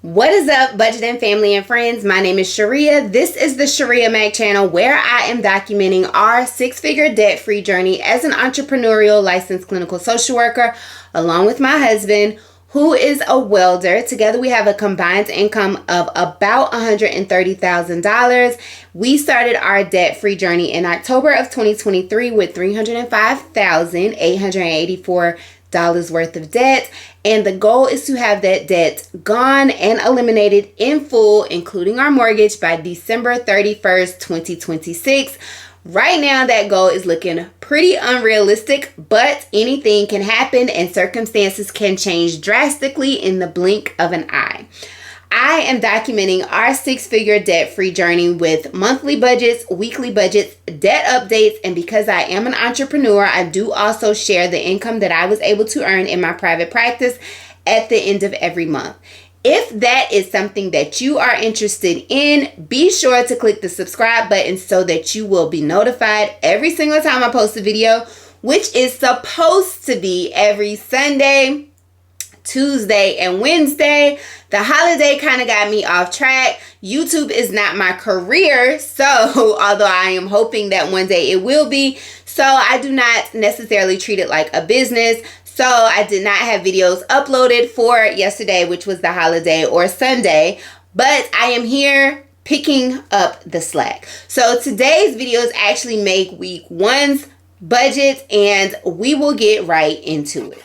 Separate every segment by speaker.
Speaker 1: What is up, budget and family and friends? My name is Shirria. This is the Shirria Mag channel where I am documenting our six-figure debt-free journey as an entrepreneurial licensed clinical social worker, along with my husband, who is a welder. Together we have a combined income of about $130,000. We started our debt-free journey in October of 2023 with $305,884 worth of debt, and the goal is to have that debt gone and eliminated in full, including our mortgage, by December 31st, 2026. Right now, that goal is looking pretty unrealistic, but anything can happen and circumstances can change drastically in the blink of an eye. I am documenting our six-figure debt-free journey with monthly budgets, weekly budgets, debt updates, and because I am an entrepreneur, I do also share the income that I was able to earn in my private practice at the end of every month. If that is something that you are interested in, be sure to click the subscribe button so that you will be notified every single time I post a video, which is supposed to be every Sunday, Tuesday, and Wednesday. The holiday kind of got me off track. YouTube is not my career, so although I am hoping that one day it will be, so I do not necessarily treat it like a business. So I did not have videos uploaded for yesterday, which was the holiday, or Sunday, but I am here picking up the slack. So today's videos actually make week one's budget, and we will get right into it.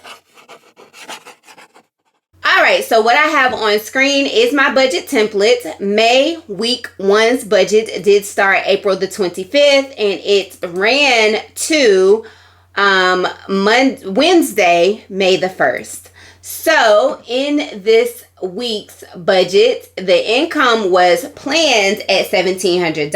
Speaker 1: All right, so what I have on screen is my budget template. May week one's budget did start April the 25th, and it ran to Wednesday, May the 1st. So in this week's budget, the income was planned at $1,700.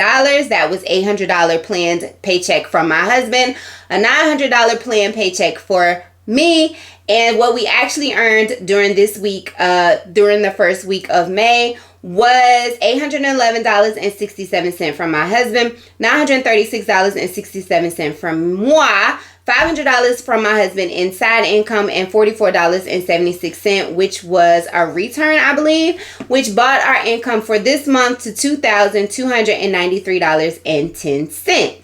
Speaker 1: That was $800 planned paycheck from my husband, a $900 planned paycheck for me. And what we actually earned during this week, during the first week of May, was $811.67 from my husband, $936.67 from moi, $500 from my husband in side income, and $44.76, which was a return, I believe, which brought our income for this month to $2,293.10.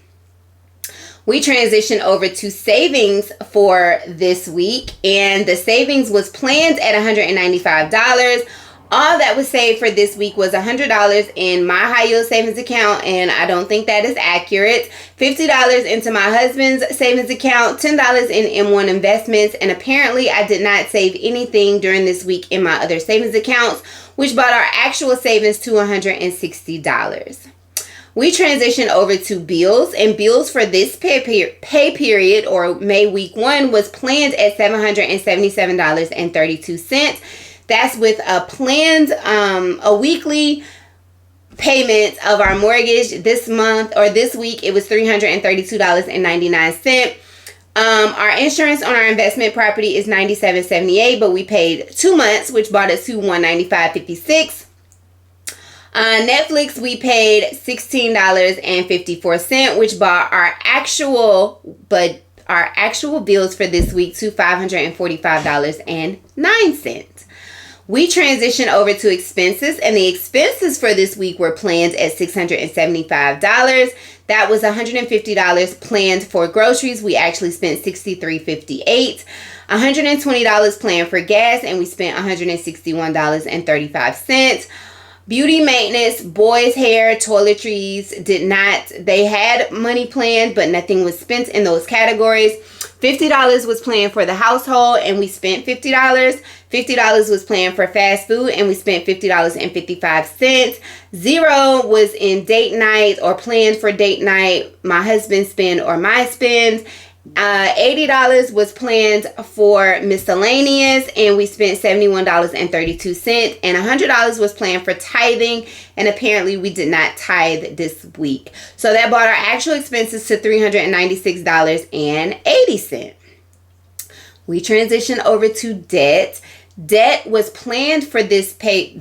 Speaker 1: We transitioned over to savings for this week, and the savings was planned at $195. All that was saved for this week was $100 in my high yield savings account, and I don't think that is accurate. $50 into my husband's savings account, $10 in M1 investments, and apparently I did not save anything during this week in my other savings accounts, which brought our actual savings to $160. We transitioned over to bills, and bills for this pay period, or May week one, was planned at $777.32. That's with a planned a weekly payment of our mortgage this month, or this week. It was $332.99. Our insurance on our investment property is $97.78, but we paid 2 months, which brought us to $195.56. Netflix, we paid $16.54, which brought our actual bills for this week to $545.09. We transitioned over to expenses, and the expenses for this week were planned at $675. That was $150 planned for groceries. We actually spent $63.58. $120 planned for gas, and we spent $161.35. Beauty maintenance, boys' hair, toiletries they had money planned, but nothing was spent in those categories. $50 was planned for the household, and we spent $50. $50 was planned for fast food, and we spent $50.55. $0 was in date night, or planned for date night, my husband spend or my spend. $80 was planned for miscellaneous, and we spent $71.32, and $100 was planned for tithing, and apparently we did not tithe this week. So that brought our actual expenses to $396.80. We transitioned over to debt. Debt was planned for this pay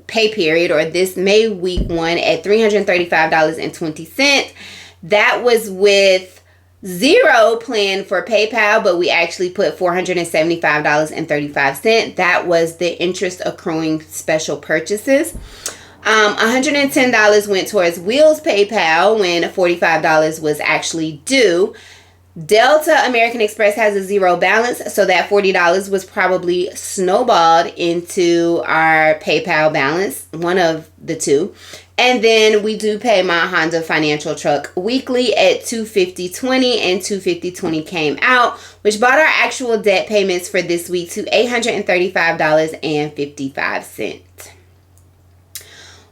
Speaker 1: period, or this May week one, at $335.20. That was with Zero planned for PayPal, but we actually put $475.35. That was the interest accruing special purchases. $110 went towards Wheels PayPal when $45 was actually due. Delta American Express has a zero balance, so that $40 was probably snowballed into our PayPal balance, one of the two. And then we do pay my Honda Financial Truck weekly at $250.20, and $250.20 came out, which brought our actual debt payments for this week to $835.55.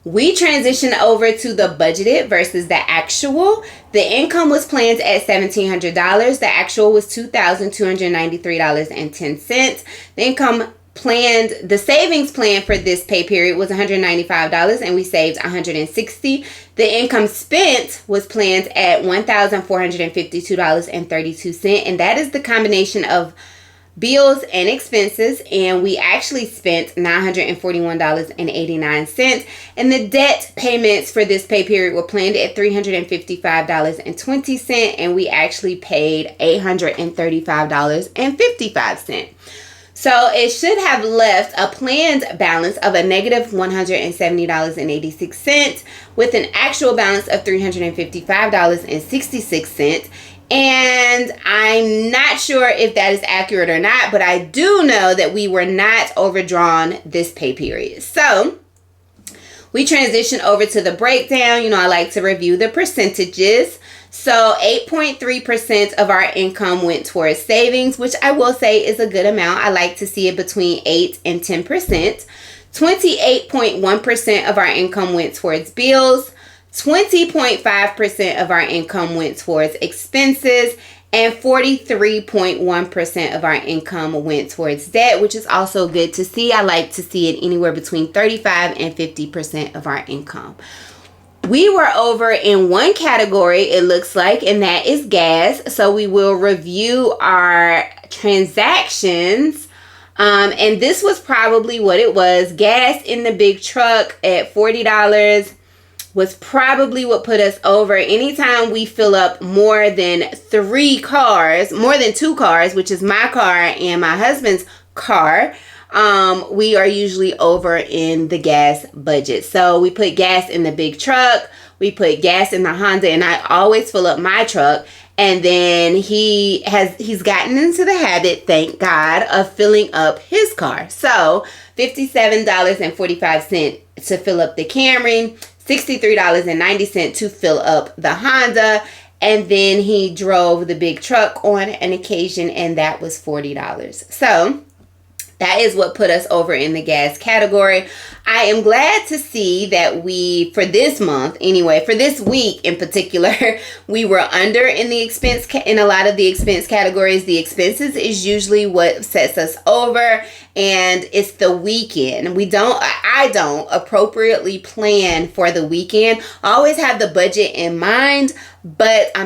Speaker 1: We transitioned over to the budgeted versus the actual. The income was planned at $1,700. The actual was $2,293.10. The income planned, the savings plan for this pay period was $195, and we saved $160. The income spent was planned at $1,452.32, and that is the combination of bills and expenses, and we actually spent $941.89. And the debt payments for this pay period were planned at $355.20, and we actually paid $835.55. So it should have left a planned balance of a negative $170.86 with an actual balance of $355.66. And I'm not sure if that is accurate or not, but I do know that we were not overdrawn this pay period. So we transition over to the breakdown. I like to review the percentages. So 8.3% of our income went towards savings, which I will say is a good amount. I like to see it between 8 and 10%. 28.1% of our income went towards bills. 20.5% of our income went towards expenses, and 43.1% of our income went towards debt, which is also good to see. I like to see it anywhere between 35 and 50% of our income. We were over in one category, it looks like, and that is gas. So we will review our transactions. And this was probably what it was. Gas in the big truck at $40 was probably what put us over. Anytime we fill up more than two cars, which is my car and my husband's car, we are usually over in the gas budget. So we put gas in the big truck, we put gas in the Honda, and I always fill up my truck. And then he's gotten into the habit, thank God, of filling up his car. So $57.45 to fill up the Camry, $63.90 to fill up the Honda, and then he drove the big truck on an occasion, and that was $40. So that is what put us over in the gas category. I am glad to see that for this month anyway, for this week in particular, we were under in a lot of the expense categories. The expenses is usually what sets us over, and it's the weekend. I don't appropriately plan for the weekend. I always have the budget in mind, but I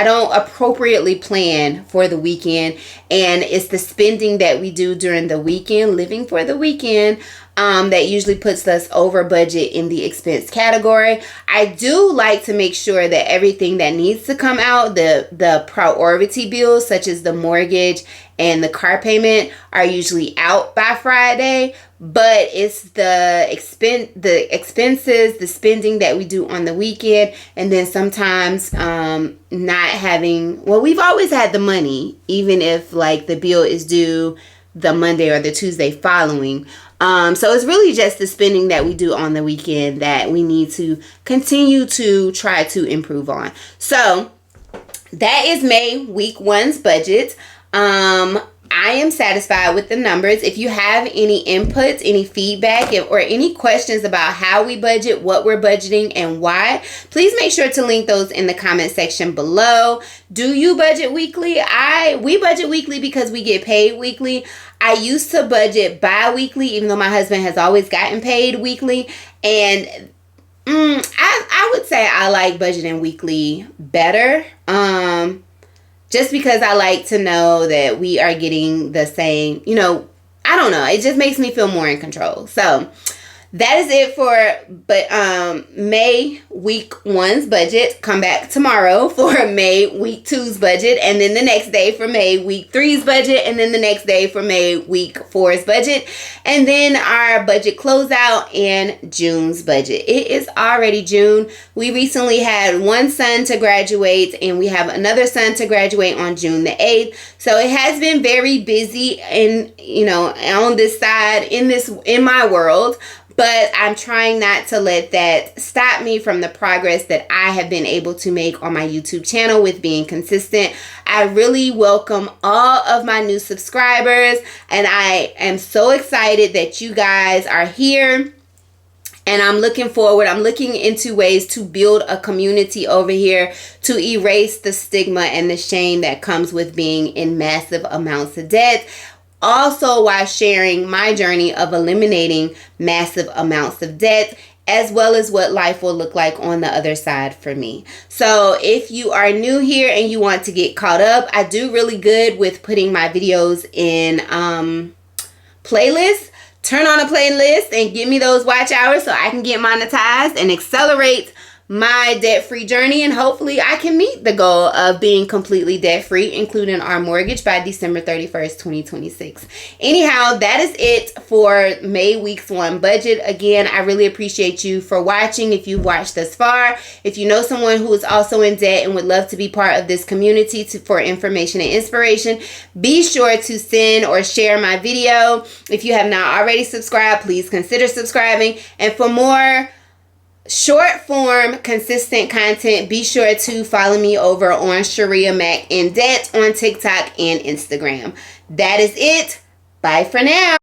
Speaker 1: don't appropriately plan for the weekend, and it's the spending that we do during the weekend, living for the weekend, that usually puts us over budget in the expense category. I do like to make sure that everything that needs to come out, the priority bills such as the mortgage and the car payment, are usually out by Friday. But it's the expenses, the spending that we do on the weekend, and then sometimes we've always had the money, even if like the bill is due the Monday or the Tuesday following. So it's really just the spending that we do on the weekend that we need to continue to try to improve on. So that is May week 1's budget. I am satisfied with the numbers. If you have any inputs, any feedback, or any questions about how we budget, what we're budgeting, and why, please make sure to link those in the comment section below. Do you budget weekly? We budget weekly because we get paid weekly. I used to budget bi-weekly, even though my husband has always gotten paid weekly. And I would say I like budgeting weekly better. Just because I like to know that we are getting the same, I don't know. It just makes me feel more in control. So that is it for May week 1's budget. Come back tomorrow for May week 2's budget, and then the next day for May week 3's budget, and then the next day for May week 4's budget, and then our budget closeout and June's budget. It is already June. We recently had one son to graduate, and we have another son to graduate on June the 8th. So it has been very busy and, on this side in my world. But I'm trying not to let that stop me from the progress that I have been able to make on my YouTube channel with being consistent. I really welcome all of my new subscribers, and I am so excited that you guys are here. And I'm looking forward. I'm looking into ways to build a community over here to erase the stigma and the shame that comes with being in massive amounts of debt. Also, while sharing my journey of eliminating massive amounts of debt, as well as what life will look like on the other side for me. So if you are new here and you want to get caught up, I do really good with putting my videos in playlists. Turn on a playlist and give me those watch hours so I can get monetized and accelerate my debt-free journey, and hopefully I can meet the goal of being completely debt-free, including our mortgage, by December 31st, 2026. Anyhow, that is it for May week's 1 budget. Again, I really appreciate you for watching. If you've watched thus far, if you know someone who is also in debt and would love to be part of this community for information and inspiration, be sure to send or share my video. If you have not already subscribed, please consider subscribing. And for more short form consistent content, be sure to follow me over on Shirria Mac in Debt on TikTok and Instagram. That is it. Bye for now.